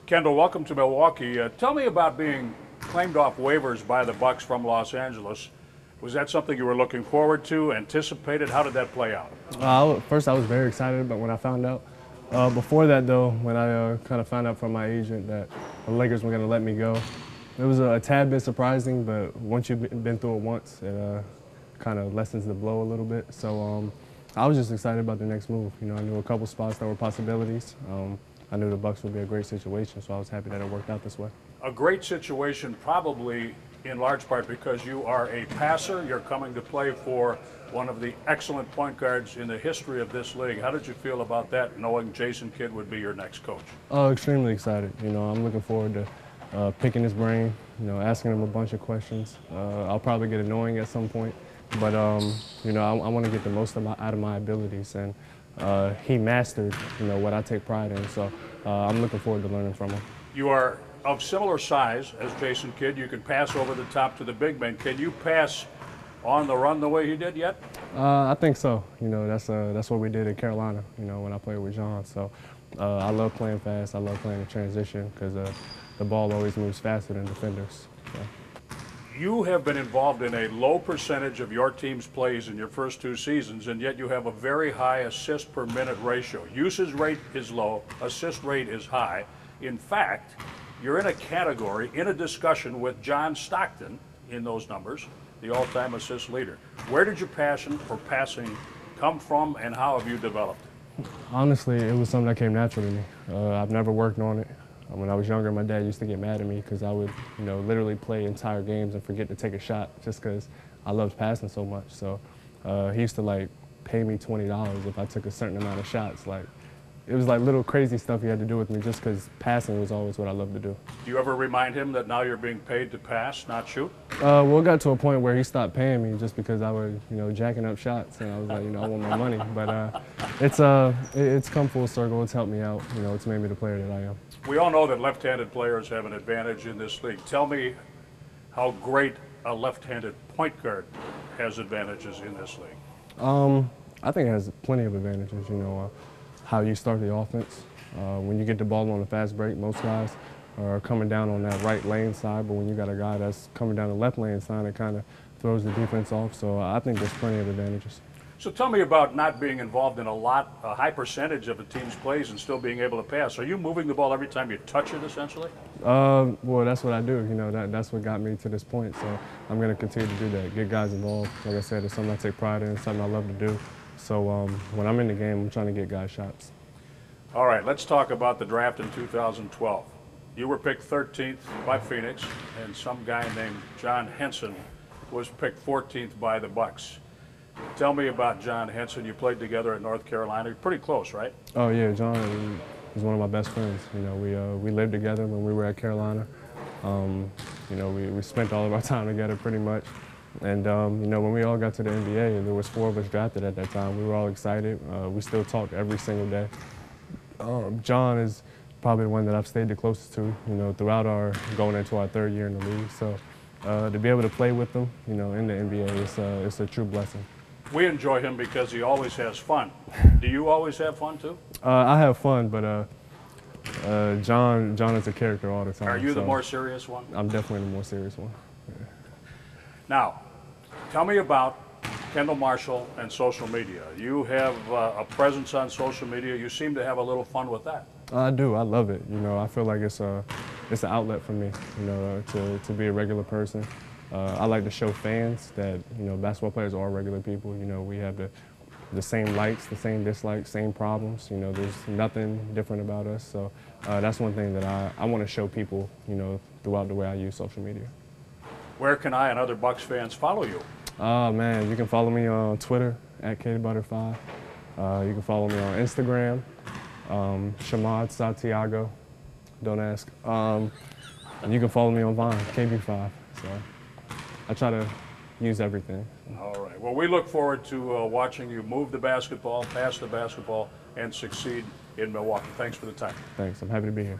Kendall, welcome to Milwaukee. Tell me about being claimed off waivers by the Bucks from Los Angeles. Was that something you were looking forward to, anticipated? How did that play out? First, I was very excited about when I found out. Before that, though, when I kind of found out from my agent that the Lakers were going to let me go, it was a tad bit surprising, but once you've been through it once, it kind of lessens the blow a little bit. So I was just excited about the next move. You know, I knew a couple spots that were possibilities. I knew the Bucks would be a great situation, so I was happy that it worked out this way. A great situation, probably in large part because you are a passer. You're coming to play for one of the excellent point guards in the history of this league. How did you feel about that, knowing Jason Kidd would be your next coach? Extremely excited. You know, I'm looking forward to picking his brain, you know, asking him a bunch of questions. I'll probably get annoying at some point, but, you know, I want to get the most out of my abilities. And he mastered, you know, what I take pride in. So I'm looking forward to learning from him. You are of similar size as Jason Kidd. You can pass over the top to the big man. Can you pass on the run the way he did yet? I think so. You know, that's what we did in Carolina, you know, when I played with John. So I love playing fast. I love playing in transition because the ball always moves faster than defenders. So. You have been involved in a low percentage of your team's plays in your first two seasons, and yet you have a very high assist per minute ratio. Usage rate is low, assist rate is high. In fact, you're in a category, in a discussion with John Stockton in those numbers, the all-time assist leader. Where did your passion for passing come from, and how have you developed it? Honestly, it was something that came naturally to me. I've never worked on it. When I was younger, my dad used to get mad at me because I would, you know, literally play entire games and forget to take a shot just because I loved passing so much. So he used to like pay me $20 if I took a certain amount of shots. Like, it was like little crazy stuff he had to do with me just because passing was always what I loved to do. Do you ever remind him that now you're being paid to pass, not shoot? Well, it got to a point where he stopped paying me just because I was, you know, jacking up shots, and I was like, you know, I want my money. But it's come full circle. It's helped me out. You know, it's made me the player that I am. We all know that left-handed players have an advantage in this league. Tell me how great a left-handed point guard has advantages in this league. I think it has plenty of advantages. You know, how you start the offense. When you get the ball on a fast break, most guys are coming down on that right lane side, but when you got a guy that's coming down the left lane side, it kind of throws the defense off. So I think there's plenty of advantages. So tell me about not being involved in a high percentage of a team's plays and still being able to pass. Are you moving the ball every time you touch it, essentially? Well, that's what I do. You know, that's what got me to this point. So I'm going to continue to do that, get guys involved. Like I said, it's something I take pride in, it's something I love to do. So when I'm in the game, I'm trying to get guys shots. All right, let's talk about the draft in 2012. You were picked 13th by Phoenix, and some guy named John Henson was picked 14th by the Bucks. Tell me about John Henson. You played together at North Carolina. You're pretty close, right? Oh yeah, John is one of my best friends. You know, we lived together when we were at Carolina. You know, we spent all of our time together pretty much. And you know, when we all got to the NBA, and there was 4 of us drafted at that time, we were all excited. We still talk every single day. John is probably the one that I've stayed the closest to, you know, throughout going into our 3rd year in the league. So to be able to play with him, you know, in the NBA, it's a true blessing. We enjoy him because he always has fun. Do you always have fun too? I have fun, but John is a character all the time. Are you the more serious one? I'm definitely the more serious one. Yeah. Now, tell me about Kendall Marshall and social media. You have a presence on social media. You seem to have a little fun with that. I do. I love it. You know, I feel like it's an outlet for me, you know, to be a regular person. I like to show fans that, you know, basketball players are regular people. You know, we have the same likes, the same dislikes, same problems. You know, there's nothing different about us. So that's one thing that I want to show people, you know, throughout the way I use social media. Where can I and other Bucks fans follow you? Man, you can follow me on Twitter at KButter5. You can follow me on Instagram, Shamad Santiago. Don't ask. And you can follow me on Vine, KB5. So I try to use everything. All right. Well, we look forward to watching you move the basketball, pass the basketball, and succeed in Milwaukee. Thanks for the time. Thanks. I'm happy to be here.